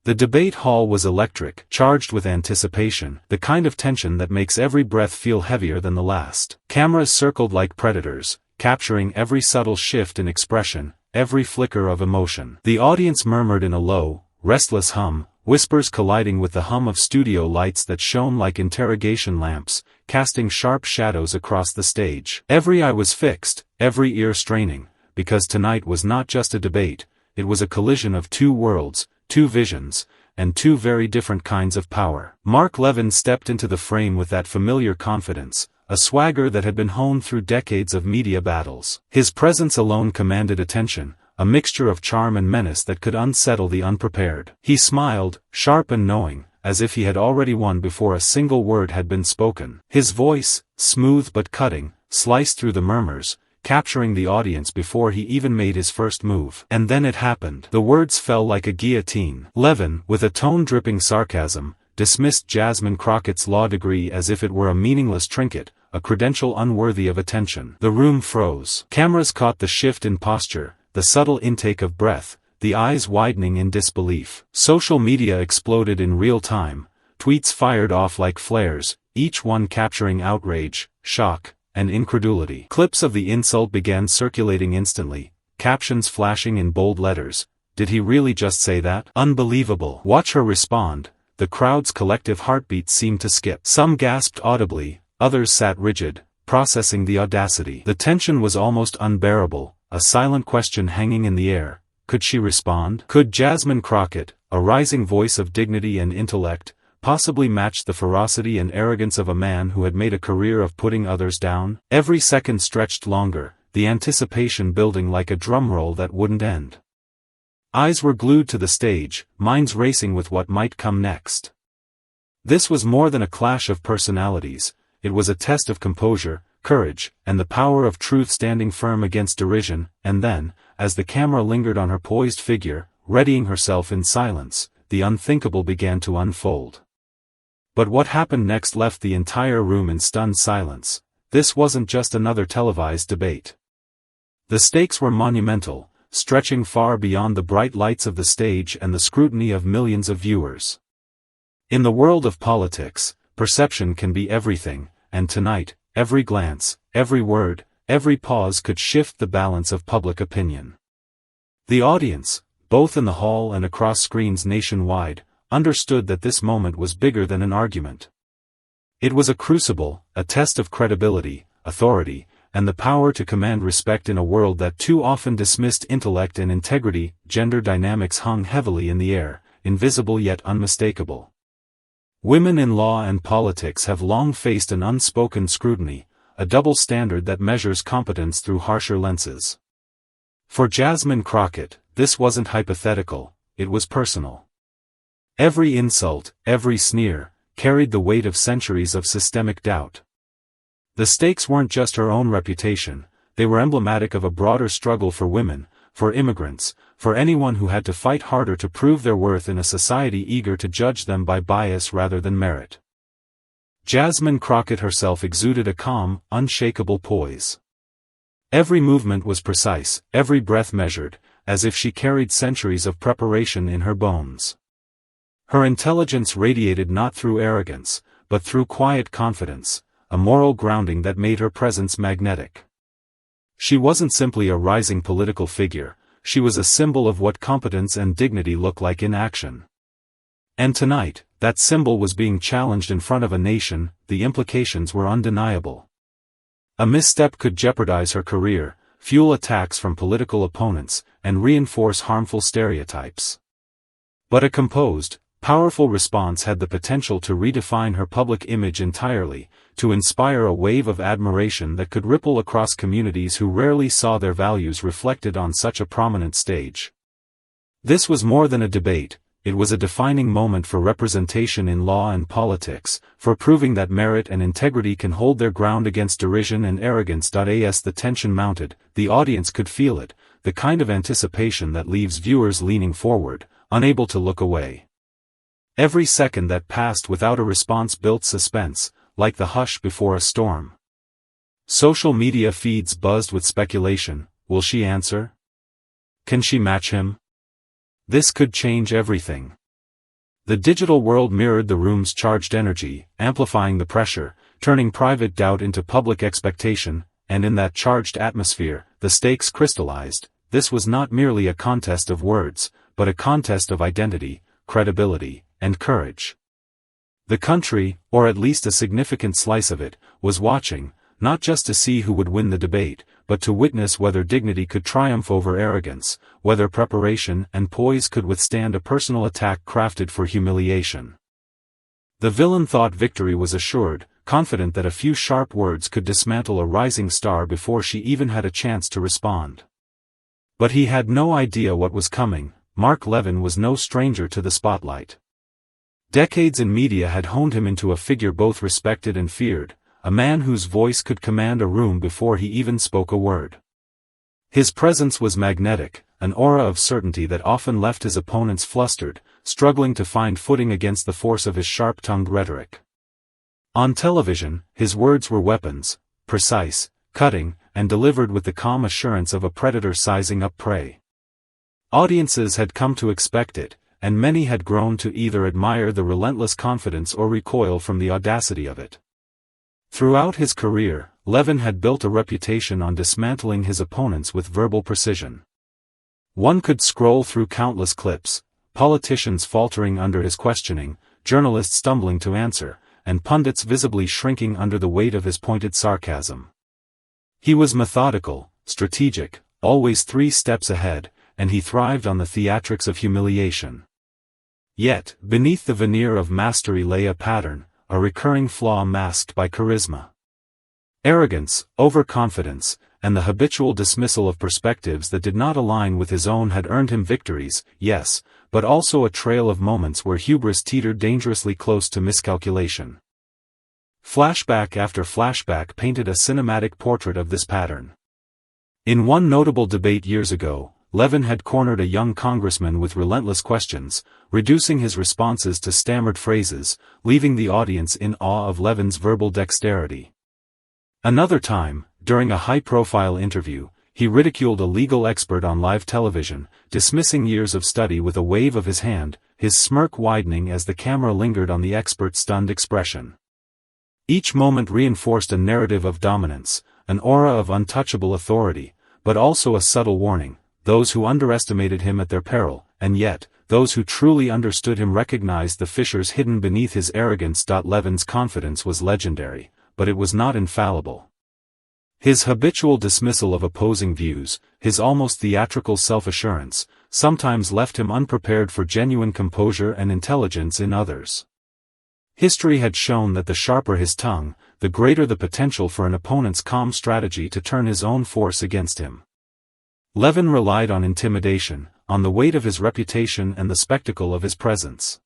The debate hall was electric, charged with anticipation, the kind of tension that makes every breath feel heavier than the last. Cameras circled like predators, capturing every subtle shift in expression, every flicker of emotion. The audience murmured in a low, restless hum, whispers colliding with the hum of studio lights that shone like interrogation lamps, casting sharp shadows across the stage. Every eye was fixed, every ear straining, because tonight was not just a debate, it was a collision of two worlds, two visions, and two very different kinds of power. Mark Levin stepped into the frame with that familiar confidence, a swagger that had been honed through decades of media battles. His presence alone commanded attention, a mixture of charm and menace that could unsettle the unprepared. He smiled, sharp and knowing, as if he had already won before a single word had been spoken. His voice, smooth but cutting, sliced through the murmurs, capturing the audience before he even made his first move. And then it happened. The words fell like a guillotine. Levin, with a tone dripping sarcasm, dismissed Jasmine Crockett's law degree as if it were a meaningless trinket, a credential unworthy of attention. The room froze. Cameras caught the shift in posture, the subtle intake of breath, the eyes widening in disbelief. Social media exploded in real time, tweets fired off like flares, each one capturing outrage, shock, and incredulity. Clips of the insult began circulating instantly, captions flashing in bold letters. Did he really just say that? Unbelievable. Watch her respond. The crowd's collective heartbeat seemed to skip. Some gasped audibly, others sat rigid, processing the audacity. The tension was almost unbearable, a silent question hanging in the air. Could she respond? Could Jasmine Crockett, a rising voice of dignity and intellect, possibly match the ferocity and arrogance of a man who had made a career of putting others down? Every second stretched longer, the anticipation building like a drumroll that wouldn't end. Eyes were glued to the stage, minds racing with what might come next. This was more than a clash of personalities, it was a test of composure, courage, and the power of truth standing firm against derision. And then, as the camera lingered on her poised figure, readying herself in silence, the unthinkable began to unfold. But what happened next left the entire room in stunned silence. This wasn't just another televised debate. The stakes were monumental, stretching far beyond the bright lights of the stage and the scrutiny of millions of viewers. In the world of politics, perception can be everything, and tonight, every glance, every word, every pause could shift the balance of public opinion. The audience, both in the hall and across screens nationwide, understood that this moment was bigger than an argument. It was a crucible, a test of credibility, authority, and the power to command respect in a world that too often dismissed intellect and integrity. Gender dynamics hung heavily in the air, invisible yet unmistakable. Women in law and politics have long faced an unspoken scrutiny, a double standard that measures competence through harsher lenses. For Jasmine Crockett, this wasn't hypothetical, it was personal. Every insult, every sneer, carried the weight of centuries of systemic doubt. The stakes weren't just her own reputation, they were emblematic of a broader struggle for women, for immigrants, for anyone who had to fight harder to prove their worth in a society eager to judge them by bias rather than merit. Jasmine Crockett herself exuded a calm, unshakable poise. Every movement was precise, every breath measured, as if she carried centuries of preparation in her bones. Her intelligence radiated not through arrogance, but through quiet confidence, a moral grounding that made her presence magnetic. She wasn't simply a rising political figure, she was a symbol of what competence and dignity look like in action. And tonight, that symbol was being challenged in front of a nation. The implications were undeniable. A misstep could jeopardize her career, fuel attacks from political opponents, and reinforce harmful stereotypes. But a composed, powerful response had the potential to redefine her public image entirely, to inspire a wave of admiration that could ripple across communities who rarely saw their values reflected on such a prominent stage. This was more than a debate, it was a defining moment for representation in law and politics, for proving that merit and integrity can hold their ground against derision and arrogance. As the tension mounted, the audience could feel it, the kind of anticipation that leaves viewers leaning forward, unable to look away. Every second that passed without a response built suspense, like the hush before a storm. Social media feeds buzzed with speculation. Will she answer? Can she match him? This could change everything. The digital world mirrored the room's charged energy, amplifying the pressure, turning private doubt into public expectation, and in that charged atmosphere, the stakes crystallized. This was not merely a contest of words, but a contest of identity, credibility, and courage. The country, or at least a significant slice of it, was watching, not just to see who would win the debate, but to witness whether dignity could triumph over arrogance, whether preparation and poise could withstand a personal attack crafted for humiliation. The villain thought victory was assured, confident that a few sharp words could dismantle a rising star before she even had a chance to respond. But he had no idea what was coming. Mark Levin was no stranger to the spotlight. Decades in media had honed him into a figure both respected and feared, a man whose voice could command a room before he even spoke a word. His presence was magnetic, an aura of certainty that often left his opponents flustered, struggling to find footing against the force of his sharp-tongued rhetoric. On television, his words were weapons, precise, cutting, and delivered with the calm assurance of a predator sizing up prey. Audiences had come to expect it, and many had grown to either admire the relentless confidence or recoil from the audacity of it. Throughout his career, Levin had built a reputation on dismantling his opponents with verbal precision. One could scroll through countless clips, politicians faltering under his questioning, journalists stumbling to answer, and pundits visibly shrinking under the weight of his pointed sarcasm. He was methodical, strategic, always 3 steps ahead, and he thrived on the theatrics of humiliation. Yet, beneath the veneer of mastery lay a pattern, a recurring flaw masked by charisma. Arrogance, overconfidence, and the habitual dismissal of perspectives that did not align with his own had earned him victories, yes, but also a trail of moments where hubris teetered dangerously close to miscalculation. Flashback after flashback painted a cinematic portrait of this pattern. In one notable debate years ago, Levin had cornered a young congressman with relentless questions, reducing his responses to stammered phrases, leaving the audience in awe of Levin's verbal dexterity. Another time, during a high-profile interview, he ridiculed a legal expert on live television, dismissing years of study with a wave of his hand, his smirk widening as the camera lingered on the expert's stunned expression. Each moment reinforced a narrative of dominance, an aura of untouchable authority, but also a subtle warning: those who underestimated him at their peril, and yet, those who truly understood him recognized the fissures hidden beneath his arrogance. Levin's confidence was legendary, but it was not infallible. His habitual dismissal of opposing views, his almost theatrical self-assurance, sometimes left him unprepared for genuine composure and intelligence in others. History had shown that the sharper his tongue, the greater the potential for an opponent's calm strategy to turn his own force against him. Levin relied on intimidation, on the weight of his reputation and the spectacle of his presence.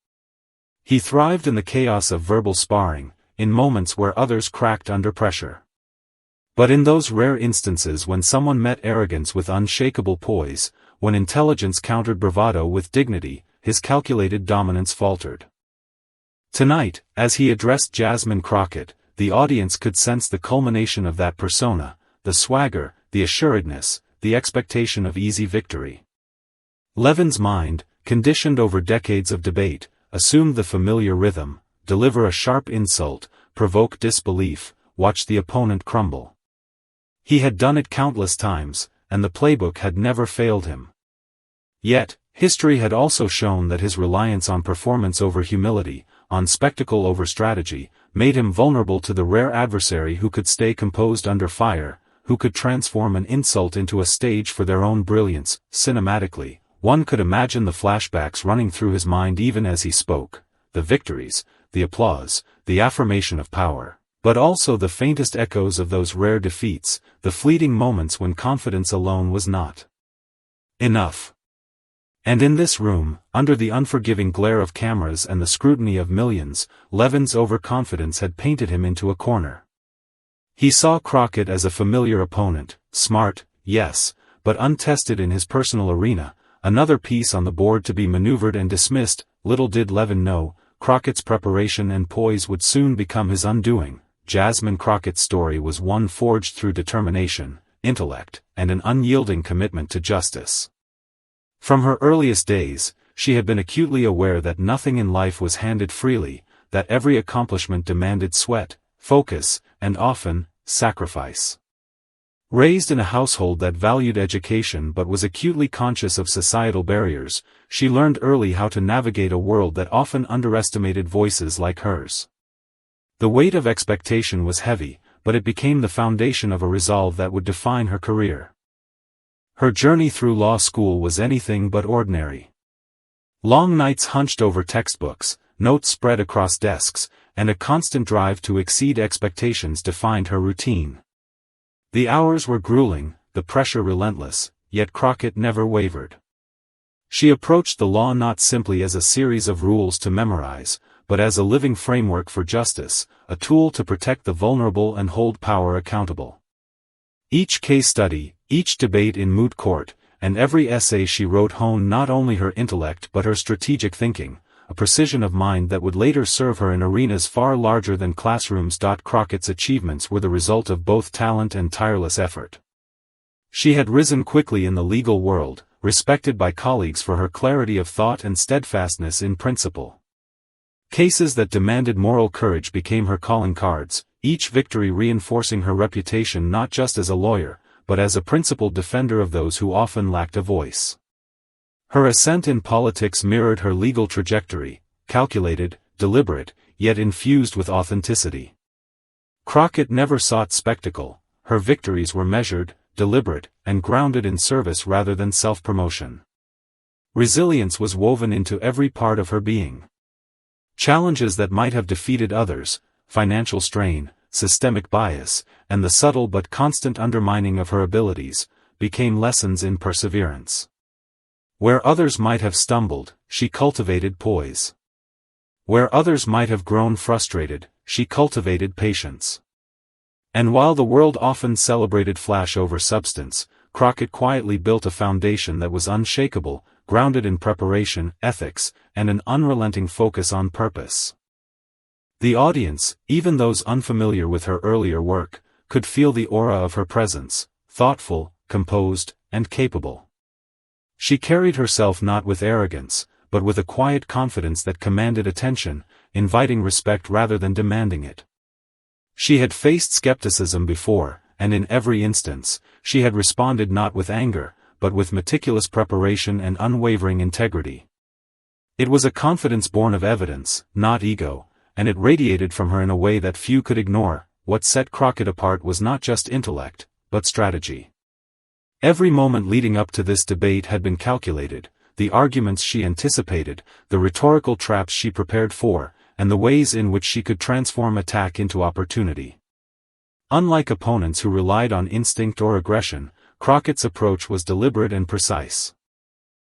He thrived in the chaos of verbal sparring, in moments where others cracked under pressure. But in those rare instances when someone met arrogance with unshakable poise, when intelligence countered bravado with dignity, his calculated dominance faltered. Tonight, as he addressed Jasmine Crockett, the audience could sense the culmination of that persona, the swagger, the assuredness, the expectation of easy victory. Levin's mind, conditioned over decades of debate, assumed the familiar rhythm: deliver a sharp insult, provoke disbelief, watch the opponent crumble. He had done it countless times, and the playbook had never failed him. Yet, history had also shown that his reliance on performance over humility, on spectacle over strategy, made him vulnerable to the rare adversary who could stay composed under fire, who could transform an insult into a stage for their own brilliance. Cinematically, one could imagine the flashbacks running through his mind even as he spoke, the victories, the applause, the affirmation of power, but also the faintest echoes of those rare defeats, the fleeting moments when confidence alone was not enough. And in this room, under the unforgiving glare of cameras and the scrutiny of millions, Levin's overconfidence had painted him into a corner. He saw Crockett as a familiar opponent, smart, yes, but untested in his personal arena, another piece on the board to be maneuvered and dismissed. Little did Levin know, Crockett's preparation and poise would soon become his undoing. Jasmine Crockett's story was one forged through determination, intellect, and an unyielding commitment to justice. From her earliest days, she had been acutely aware that nothing in life was handed freely, that every accomplishment demanded sweat, focus, and often, sacrifice. Raised in a household that valued education but was acutely conscious of societal barriers, she learned early how to navigate a world that often underestimated voices like hers. The weight of expectation was heavy, but it became the foundation of a resolve that would define her career. Her journey through law school was anything but ordinary. Long nights hunched over textbooks, notes spread across desks, and a constant drive to exceed expectations defined her routine. The hours were grueling, the pressure relentless, yet Crockett never wavered. She approached the law not simply as a series of rules to memorize, but as a living framework for justice, a tool to protect the vulnerable and hold power accountable. Each case study, each debate in moot court, and every essay she wrote honed not only her intellect but her strategic thinking, a precision of mind that would later serve her in arenas far larger than classrooms. Crockett's achievements were the result of both talent and tireless effort. She had risen quickly in the legal world, respected by colleagues for her clarity of thought and steadfastness in principle. Cases that demanded moral courage became her calling cards, each victory reinforcing her reputation not just as a lawyer, but as a principled defender of those who often lacked a voice. Her ascent in politics mirrored her legal trajectory, calculated, deliberate, yet infused with authenticity. Crockett never sought spectacle, her victories were measured, deliberate, and grounded in service rather than self-promotion. Resilience was woven into every part of her being. Challenges that might have defeated others, financial strain, systemic bias, and the subtle but constant undermining of her abilities, became lessons in perseverance. Where others might have stumbled, she cultivated poise. Where others might have grown frustrated, she cultivated patience. And while the world often celebrated flash over substance, Crockett quietly built a foundation that was unshakable, grounded in preparation, ethics, and an unrelenting focus on purpose. The audience, even those unfamiliar with her earlier work, could feel the aura of her presence, thoughtful, composed, and capable. She carried herself not with arrogance, but with a quiet confidence that commanded attention, inviting respect rather than demanding it. She had faced skepticism before, and in every instance, she had responded not with anger, but with meticulous preparation and unwavering integrity. It was a confidence born of evidence, not ego, and it radiated from her in a way that few could ignore. What set Crockett apart was not just intellect, but strategy. Every moment leading up to this debate had been calculated, the arguments she anticipated, the rhetorical traps she prepared for, and the ways in which she could transform attack into opportunity. Unlike opponents who relied on instinct or aggression, Crockett's approach was deliberate and precise.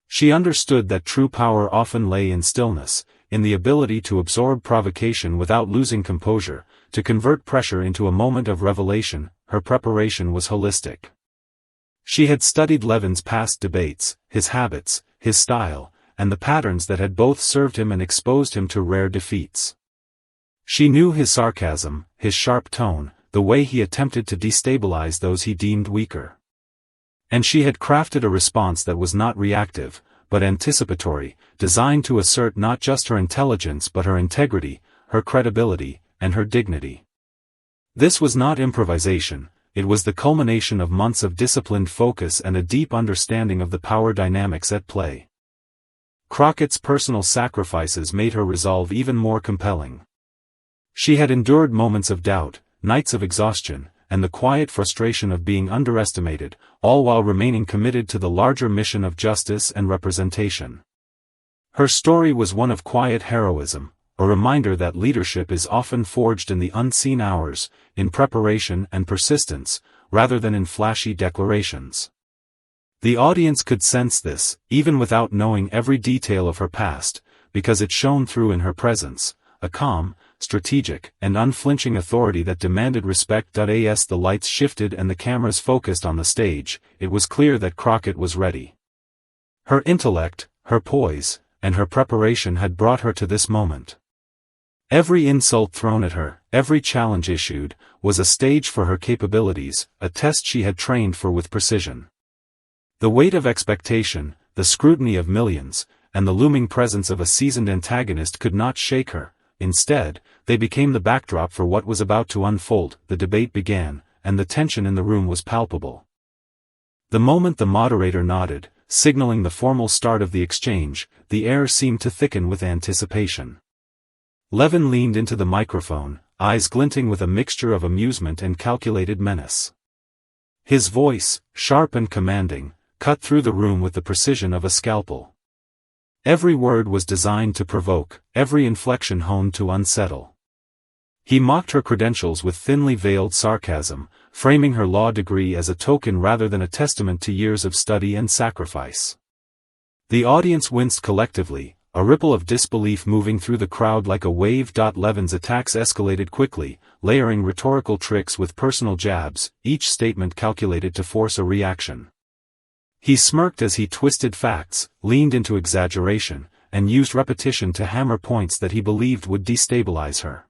She understood that true power often lay in stillness, in the ability to absorb provocation without losing composure, to convert pressure into a moment of revelation. Her preparation was holistic. She had studied Levin's past debates, his habits, his style, and the patterns that had both served him and exposed him to rare defeats. She knew his sarcasm, his sharp tone, the way he attempted to destabilize those he deemed weaker. And she had crafted a response that was not reactive, but anticipatory, designed to assert not just her intelligence but her integrity, her credibility, and her dignity. This was not improvisation, it was the culmination of months of disciplined focus and a deep understanding of the power dynamics at play. Crockett's personal sacrifices made her resolve even more compelling. She had endured moments of doubt, nights of exhaustion, and the quiet frustration of being underestimated, all while remaining committed to the larger mission of justice and representation. Her story was one of quiet heroism, a reminder that leadership is often forged in the unseen hours, in preparation and persistence, rather than in flashy declarations. The audience could sense this, even without knowing every detail of her past, because it shone through in her presence, a calm, strategic, and unflinching authority that demanded respect. As the lights shifted and the cameras focused on the stage, it was clear that Crockett was ready. Her intellect, her poise, and her preparation had brought her to this moment. Every insult thrown at her, every challenge issued, was a stage for her capabilities, a test she had trained for with precision. The weight of expectation, the scrutiny of millions, and the looming presence of a seasoned antagonist could not shake her. Instead, they became the backdrop for what was about to unfold. The debate began, and the tension in the room was palpable. The moment the moderator nodded, signaling the formal start of the exchange, the air seemed to thicken with anticipation. Levin leaned into the microphone, eyes glinting with a mixture of amusement and calculated menace. His voice, sharp and commanding, cut through the room with the precision of a scalpel. Every word was designed to provoke, every inflection honed to unsettle. He mocked her credentials with thinly veiled sarcasm, framing her law degree as a token rather than a testament to years of study and sacrifice. The audience winced collectively, a ripple of disbelief moving through the crowd like a wave. Levin's attacks escalated quickly, layering rhetorical tricks with personal jabs, each statement calculated to force a reaction. He smirked as he twisted facts, leaned into exaggeration, and used repetition to hammer points that he believed would destabilize her.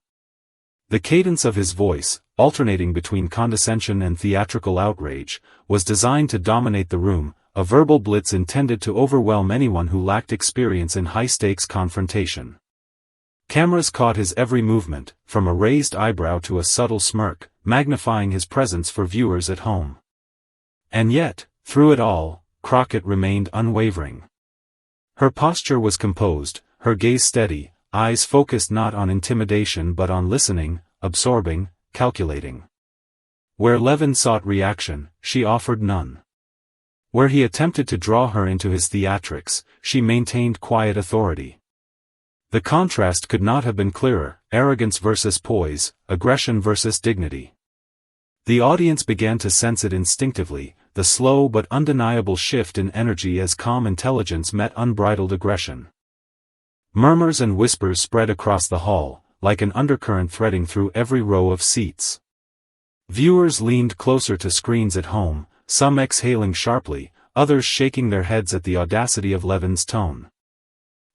The cadence of his voice, alternating between condescension and theatrical outrage, was designed to dominate the room, a verbal blitz intended to overwhelm anyone who lacked experience in high-stakes confrontation. Cameras caught his every movement, from a raised eyebrow to a subtle smirk, magnifying his presence for viewers at home. And yet, through it all, Crockett remained unwavering. Her posture was composed, her gaze steady, eyes focused not on intimidation but on listening, absorbing, calculating. Where Levin sought reaction, she offered none. Where he attempted to draw her into his theatrics, she maintained quiet authority. The contrast could not have been clearer: arrogance versus poise, aggression versus dignity. The audience began to sense it instinctively, the slow but undeniable shift in energy as calm intelligence met unbridled aggression. Murmurs and whispers spread across the hall, like an undercurrent threading through every row of seats. Viewers leaned closer to screens at home, some exhaling sharply, others shaking their heads at the audacity of Levin's tone.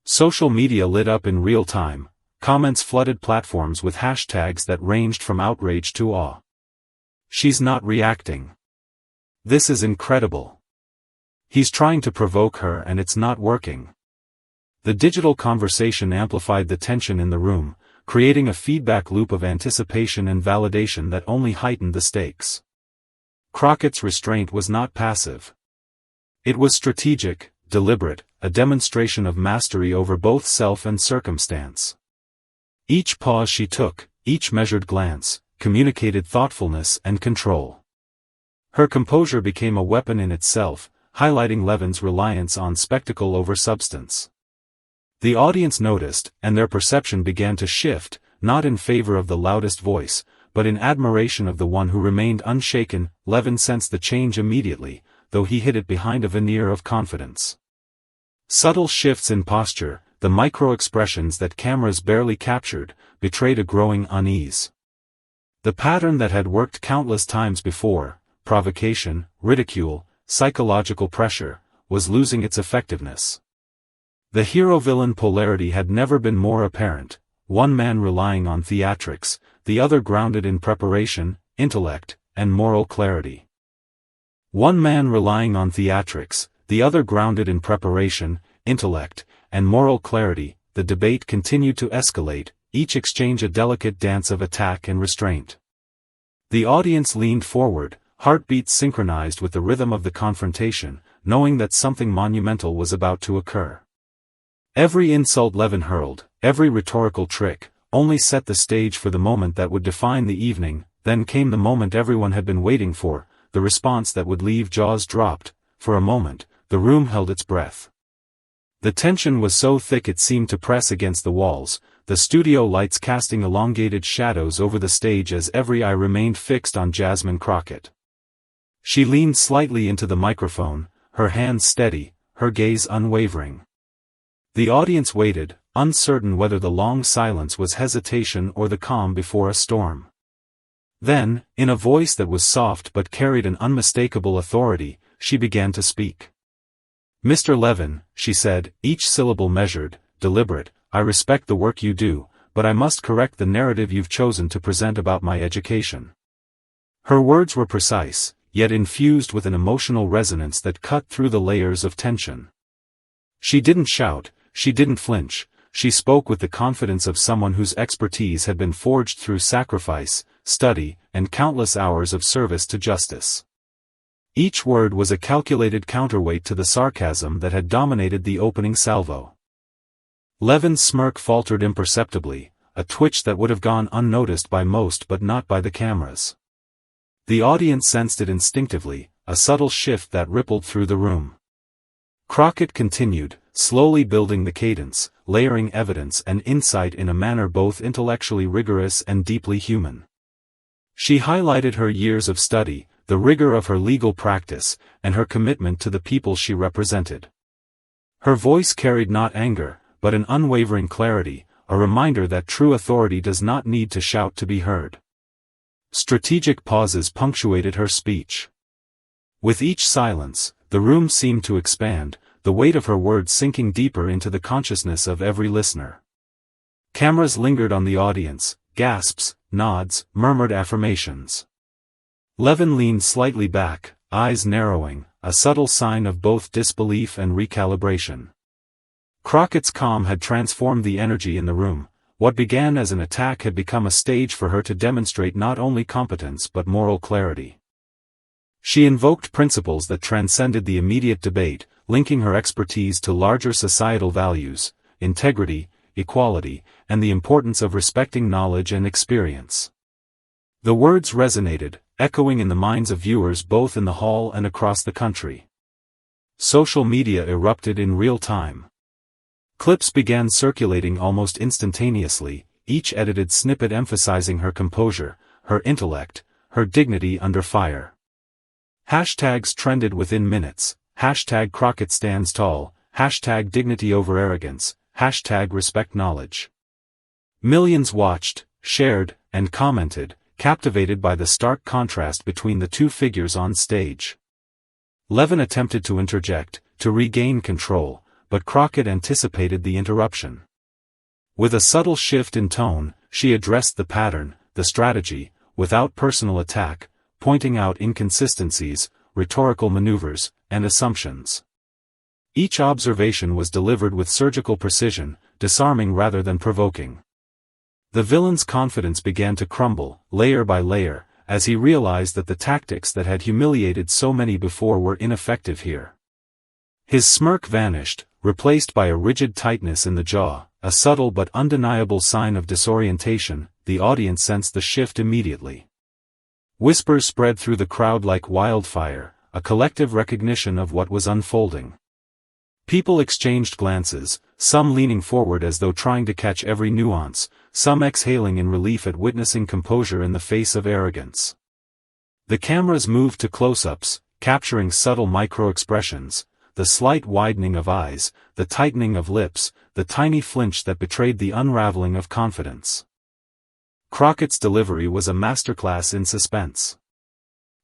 Social media lit up in real time, comments flooded platforms with hashtags that ranged from outrage to awe. "She's not reacting. This is incredible. He's trying to provoke her and it's not working." The digital conversation amplified the tension in the room, creating a feedback loop of anticipation and validation that only heightened the stakes. Crockett's restraint was not passive. It was strategic, deliberate, a demonstration of mastery over both self and circumstance. Each pause she took, each measured glance, communicated thoughtfulness and control. Her composure became a weapon in itself, highlighting Levin's reliance on spectacle over substance. The audience noticed, and their perception began to shift, not in favor of the loudest voice, but in admiration of the one who remained unshaken. Levin sensed the change immediately, though he hid it behind a veneer of confidence. Subtle shifts in posture, the micro-expressions that cameras barely captured, betrayed a growing unease. The pattern that had worked countless times before, provocation, ridicule, psychological pressure, was losing its effectiveness. The hero-villain polarity had never been more apparent, one man relying on theatrics, the other grounded in preparation, intellect, and moral clarity. One man relying on theatrics, the other grounded in preparation, intellect, and moral clarity. The debate continued to escalate, each exchange a delicate dance of attack and restraint. The audience leaned forward, heartbeats synchronized with the rhythm of the confrontation, knowing that something monumental was about to occur. Every insult Levin hurled, every rhetorical trick, only set the stage for the moment that would define the evening. Then came the moment everyone had been waiting for, the response that would leave jaws dropped. For a moment, the room held its breath. The tension was so thick it seemed to press against the walls, the studio lights casting elongated shadows over the stage as every eye remained fixed on Jasmine Crockett. She leaned slightly into the microphone, her hands steady, her gaze unwavering. The audience waited, uncertain whether the long silence was hesitation or the calm before a storm. Then, in a voice that was soft but carried an unmistakable authority, she began to speak. "Mr. Levin," she said, each syllable measured, deliberate, "I respect the work you do, but I must correct the narrative you've chosen to present about my education." Her words were precise, yet infused with an emotional resonance that cut through the layers of tension. She didn't shout, she didn't flinch, she spoke with the confidence of someone whose expertise had been forged through sacrifice, study, and countless hours of service to justice. Each word was a calculated counterweight to the sarcasm that had dominated the opening salvo. Levin's smirk faltered imperceptibly, a twitch that would have gone unnoticed by most but not by the cameras. The audience sensed it instinctively, a subtle shift that rippled through the room. Crockett continued, slowly building the cadence, layering evidence and insight in a manner both intellectually rigorous and deeply human. She highlighted her years of study, the rigor of her legal practice, and her commitment to the people she represented. Her voice carried not anger, but an unwavering clarity, a reminder that true authority does not need to shout to be heard. Strategic pauses punctuated her speech. With each silence, the room seemed to expand, the weight of her words sinking deeper into the consciousness of every listener. Cameras lingered on the audience, gasps, nods, murmured affirmations. Levin leaned slightly back, eyes narrowing, a subtle sign of both disbelief and recalibration. Crockett's calm had transformed the energy in the room. What began as an attack had become a stage for her to demonstrate not only competence but moral clarity. She invoked principles that transcended the immediate debate, linking her expertise to larger societal values, integrity, equality, and the importance of respecting knowledge and experience. The words resonated, echoing in the minds of viewers both in the hall and across the country. Social media erupted in real time. Clips began circulating almost instantaneously, each edited snippet emphasizing her composure, her intellect, her dignity under fire. Hashtags trended within minutes, hashtag Crockett stands tall, hashtag dignity over arrogance, hashtag respect knowledge. Millions watched, shared, and commented, captivated by the stark contrast between the two figures on stage. Levin attempted to interject, to regain control, but Crockett anticipated the interruption. With a subtle shift in tone, she addressed the pattern, the strategy, without personal attack, pointing out inconsistencies, rhetorical maneuvers, and assumptions. Each observation was delivered with surgical precision, disarming rather than provoking. The villain's confidence began to crumble, layer by layer, as he realized that the tactics that had humiliated so many before were ineffective here. His smirk vanished, replaced by a rigid tightness in the jaw, a subtle but undeniable sign of disorientation. The audience sensed the shift immediately. Whispers spread through the crowd like wildfire, a collective recognition of what was unfolding. People exchanged glances, some leaning forward as though trying to catch every nuance, some exhaling in relief at witnessing composure in the face of arrogance. The cameras moved to close-ups, capturing subtle micro-expressions, the slight widening of eyes, the tightening of lips, the tiny flinch that betrayed the unraveling of confidence. Crockett's delivery was a masterclass in suspense.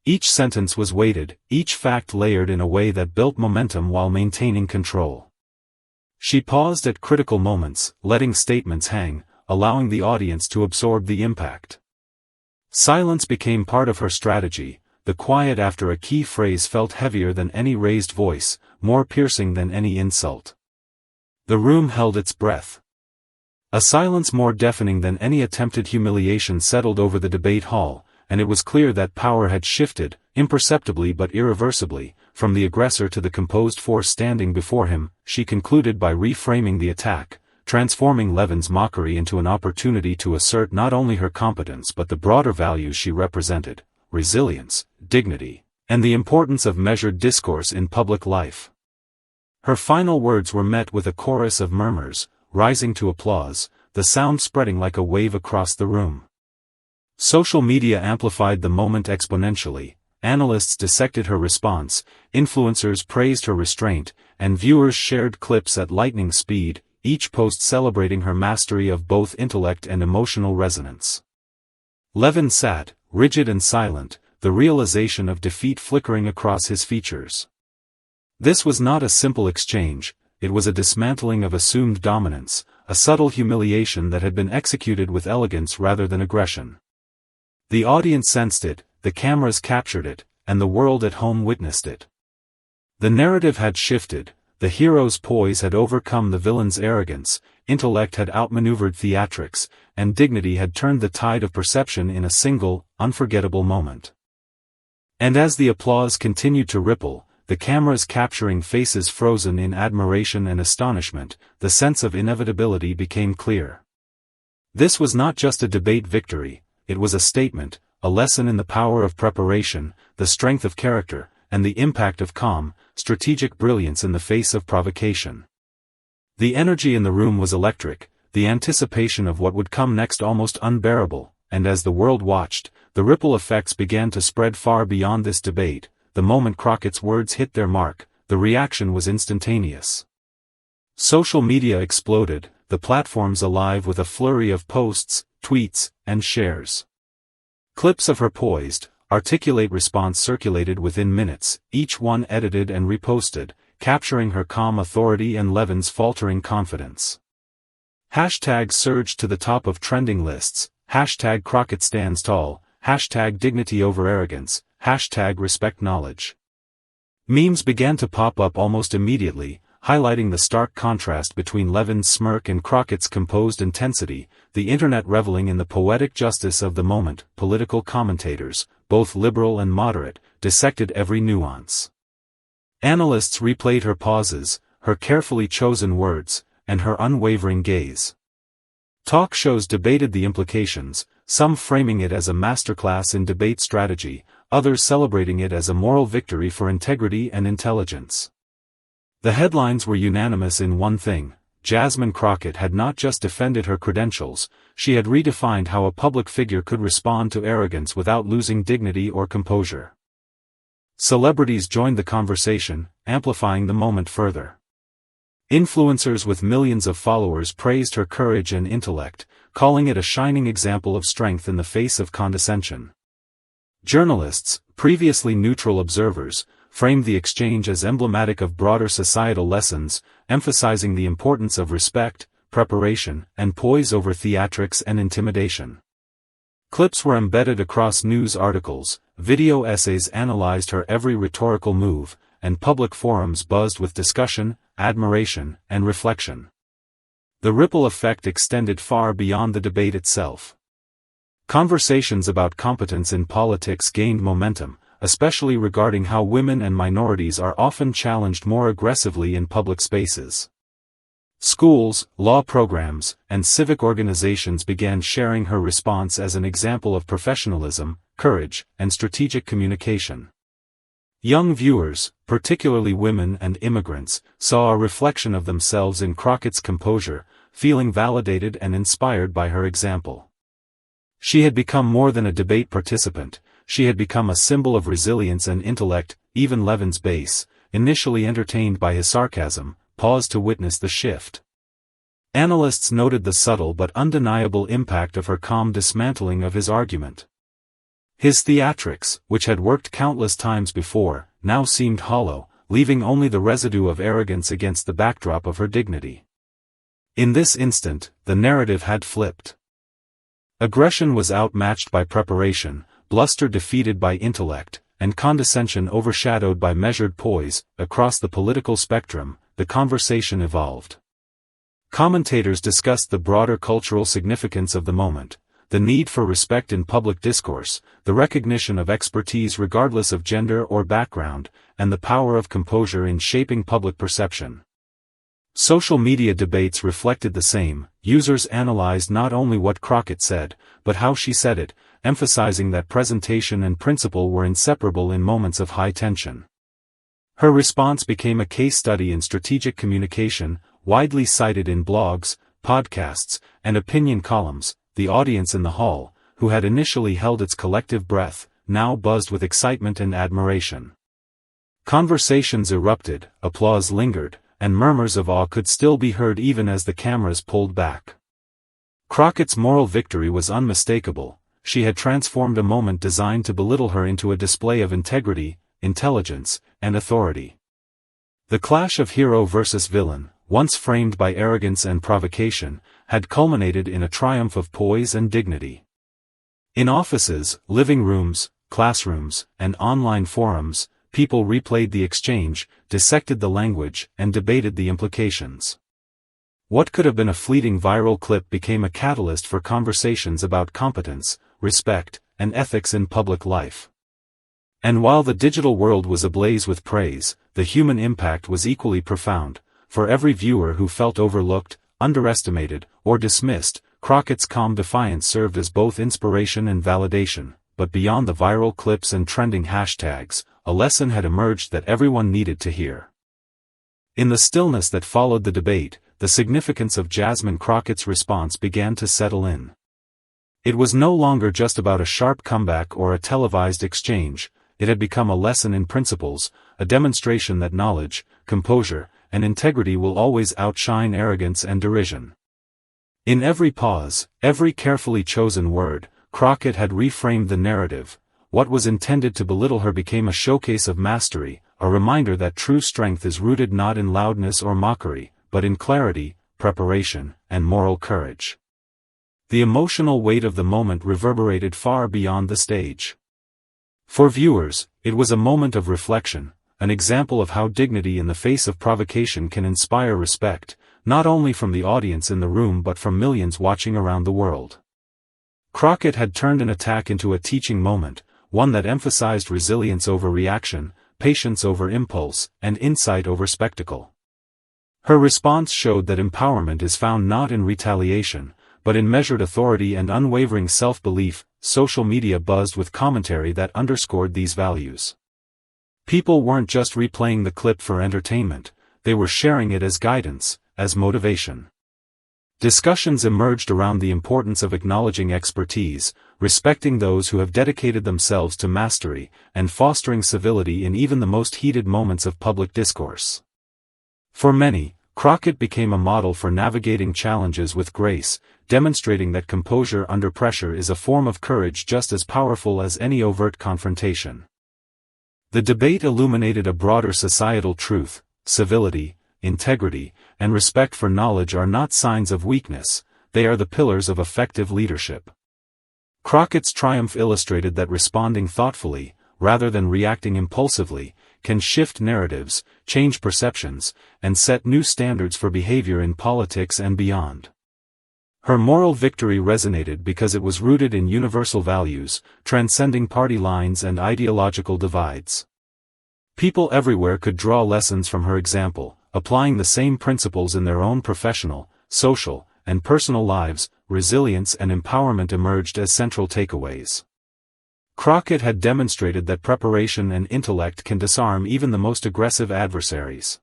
Each sentence was weighted, each fact layered in a way that built momentum while maintaining control. She paused at critical moments, letting statements hang, allowing the audience to absorb the impact. Silence became part of her strategy. The quiet after a key phrase felt heavier than any raised voice, more piercing than any insult. The room held its breath. A silence more deafening than any attempted humiliation settled over the debate hall, and it was clear that power had shifted, imperceptibly but irreversibly, from the aggressor to the composed force standing before him. She concluded by reframing the attack, transforming Levin's mockery into an opportunity to assert not only her competence but the broader values she represented: resilience, dignity, and the importance of measured discourse in public life. Her final words were met with a chorus of murmurs, rising to applause, the sound spreading like a wave across the room. Social media amplified the moment exponentially. Analysts dissected her response, influencers praised her restraint, and viewers shared clips at lightning speed, each post celebrating her mastery of both intellect and emotional resonance. Levin sat, rigid and silent, the realization of defeat flickering across his features. This was not a simple exchange, it was a dismantling of assumed dominance, a subtle humiliation that had been executed with elegance rather than aggression. The audience sensed it, the cameras captured it, and the world at home witnessed it. The narrative had shifted, The hero's poise had overcome the villain's arrogance, intellect had outmaneuvered theatrics, and dignity had turned the tide of perception in a single, unforgettable moment. And as the applause continued to ripple, the cameras capturing faces frozen in admiration and astonishment, the sense of inevitability became clear. This was not just a debate victory, it was a statement, a lesson in the power of preparation, the strength of character, and the impact of calm, strategic brilliance in the face of provocation. The energy in the room was electric, the anticipation of what would come next almost unbearable, and as the world watched, the ripple effects began to spread far beyond this debate. The moment Crockett's words hit their mark, the reaction was instantaneous. Social media exploded, the platforms alive with a flurry of posts, tweets, and shares. Clips of her poised, articulate response circulated within minutes, each one edited and reposted, capturing her calm authority and Levin's faltering confidence. Hashtags surged to the top of trending lists, hashtag Crockett stands tall, hashtag dignity over arrogance, hashtag respect knowledge. Memes began to pop up almost immediately, highlighting the stark contrast between Levin's smirk and Crockett's composed intensity, the internet reveling in the poetic justice of the moment. Political commentators, both liberal and moderate, dissected every nuance. Analysts replayed her pauses, her carefully chosen words, and her unwavering gaze. Talk shows debated the implications, some framing it as a masterclass in debate strategy, others celebrating it as a moral victory for integrity and intelligence. The headlines were unanimous in one thing: Jasmine Crockett had not just defended her credentials, she had redefined how a public figure could respond to arrogance without losing dignity or composure. Celebrities joined the conversation, amplifying the moment further. Influencers with millions of followers praised her courage and intellect, calling it a shining example of strength in the face of condescension. Journalists, previously neutral observers, framed the exchange as emblematic of broader societal lessons, emphasizing the importance of respect, preparation, and poise over theatrics and intimidation. Clips were embedded across news articles, video essays analyzed her every rhetorical move, and public forums buzzed with discussion, admiration, and reflection. The ripple effect extended far beyond the debate itself. Conversations about competence in politics gained momentum, especially regarding how women and minorities are often challenged more aggressively in public spaces. Schools, law programs, and civic organizations began sharing her response as an example of professionalism, courage, and strategic communication. Young viewers, particularly women and immigrants, saw a reflection of themselves in Crockett's composure, feeling validated and inspired by her example. She had become more than a debate participant, she had become a symbol of resilience and intellect. Even Levin's base, initially entertained by his sarcasm, paused to witness the shift. Analysts noted the subtle but undeniable impact of her calm dismantling of his argument. His theatrics, which had worked countless times before, now seemed hollow, leaving only the residue of arrogance against the backdrop of her dignity. In this instant, the narrative had flipped. Aggression was outmatched by preparation, bluster defeated by intellect, and condescension overshadowed by measured poise. Across the political spectrum, the conversation evolved. Commentators discussed the broader cultural significance of the moment, the need for respect in public discourse, the recognition of expertise regardless of gender or background, and the power of composure in shaping public perception. Social media debates reflected the same. Users analyzed not only what Crockett said, but how she said it, emphasizing that presentation and principle were inseparable in moments of high tension. Her response became a case study in strategic communication, widely cited in blogs, podcasts, and opinion columns. The audience in the hall, who had initially held its collective breath, now buzzed with excitement and admiration. Conversations erupted, applause lingered, and murmurs of awe could still be heard even as the cameras pulled back. Crockett's moral victory was unmistakable. She had transformed a moment designed to belittle her into a display of integrity, intelligence, and authority. The clash of hero versus villain, once framed by arrogance and provocation, had culminated in a triumph of poise and dignity. In offices, living rooms, classrooms, and online forums, people replayed the exchange, dissected the language, and debated the implications. What could have been a fleeting viral clip became a catalyst for conversations about competence, respect, and ethics in public life. And while the digital world was ablaze with praise, the human impact was equally profound. For every viewer who felt overlooked, underestimated, or dismissed, Crockett's calm defiance served as both inspiration and validation. But beyond the viral clips and trending hashtags, a lesson had emerged that everyone needed to hear. In the stillness that followed the debate, the significance of Jasmine Crockett's response began to settle in. It was no longer just about a sharp comeback or a televised exchange. It had become a lesson in principles, a demonstration that knowledge, composure, and integrity will always outshine arrogance and derision. In every pause, every carefully chosen word, Crockett had reframed the narrative. What was intended to belittle her became a showcase of mastery, a reminder that true strength is rooted not in loudness or mockery, but in clarity, preparation, and moral courage. The emotional weight of the moment reverberated far beyond the stage. For viewers, it was a moment of reflection, an example of how dignity in the face of provocation can inspire respect, not only from the audience in the room but from millions watching around the world. Crockett had turned an attack into a teaching moment, one that emphasized resilience over reaction, patience over impulse, and insight over spectacle. Her response showed that empowerment is found not in retaliation, but in measured authority and unwavering self-belief. Social media buzzed with commentary that underscored these values. People weren't just replaying the clip for entertainment, they were sharing it as guidance, as motivation. Discussions emerged around the importance of acknowledging expertise, respecting those who have dedicated themselves to mastery, and fostering civility in even the most heated moments of public discourse. For many, Crockett became a model for navigating challenges with grace, demonstrating that composure under pressure is a form of courage just as powerful as any overt confrontation. The debate illuminated a broader societal truth: civility, integrity, and respect for knowledge are not signs of weakness, they are the pillars of effective leadership. Crockett's triumph illustrated that responding thoughtfully, rather than reacting impulsively, can shift narratives, change perceptions, and set new standards for behavior in politics and beyond. Her moral victory resonated because it was rooted in universal values, transcending party lines and ideological divides. People everywhere could draw lessons from her example, applying the same principles in their own professional, social, and personal lives. Resilience and empowerment emerged as central takeaways. Crockett had demonstrated that preparation and intellect can disarm even the most aggressive adversaries.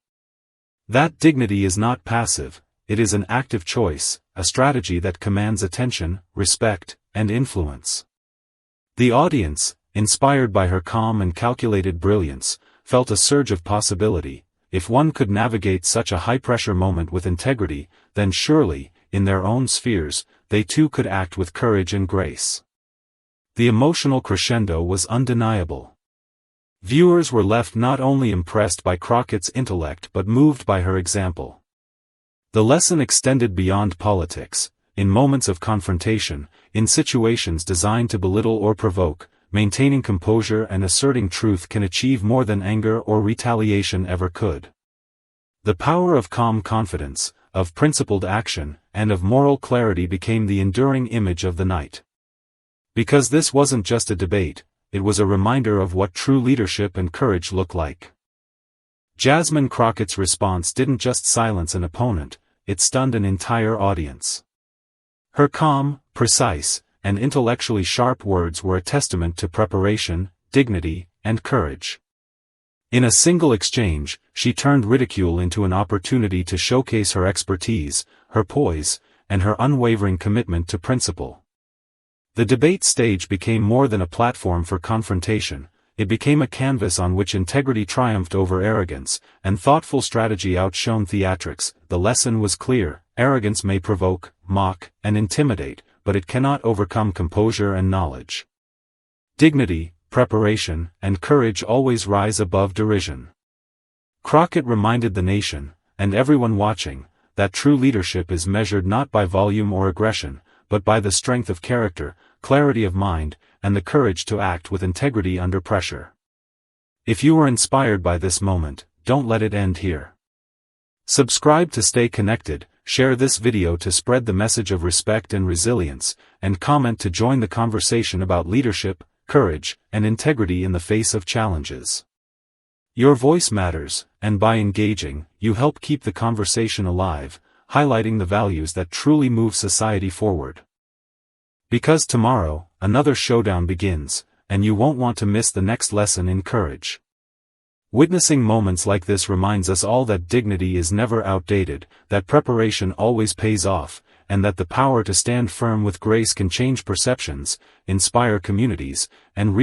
That dignity is not passive, it is an active choice, a strategy that commands attention, respect, and influence. The audience, inspired by her calm and calculated brilliance, felt a surge of possibility. If one could navigate such a high-pressure moment with integrity, then surely, in their own spheres, they too could act with courage and grace. The emotional crescendo was undeniable. Viewers were left not only impressed by Crockett's intellect but moved by her example. The lesson extended beyond politics. In moments of confrontation, in situations designed to belittle or provoke, maintaining composure and asserting truth can achieve more than anger or retaliation ever could. The power of calm confidence, of principled action, and of moral clarity became the enduring image of the night. Because this wasn't just a debate, it was a reminder of what true leadership and courage look like. Jasmine Crockett's response didn't just silence an opponent, it stunned an entire audience. Her calm, precise, and intellectually sharp words were a testament to preparation, dignity, and courage. In a single exchange, she turned ridicule into an opportunity to showcase her expertise, her poise, and her unwavering commitment to principle. The debate stage became more than a platform for confrontation, it became a canvas on which integrity triumphed over arrogance, and thoughtful strategy outshone theatrics. The lesson was clear: arrogance may provoke, mock, and intimidate, but it cannot overcome composure and knowledge. Dignity, preparation, and courage always rise above derision. Crockett reminded the nation, and everyone watching, that true leadership is measured not by volume or aggression, but by the strength of character, clarity of mind, and the courage to act with integrity under pressure. If you were inspired by this moment, don't let it end here. Subscribe to stay connected, share this video to spread the message of respect and resilience, and comment to join the conversation about leadership, courage, and integrity in the face of challenges. Your voice matters, and by engaging, you help keep the conversation alive, highlighting the values that truly move society forward. Because tomorrow, another showdown begins, and you won't want to miss the next lesson in courage. Witnessing moments like this reminds us all that dignity is never outdated, that preparation always pays off, and that the power to stand firm with grace can change perceptions, inspire communities, and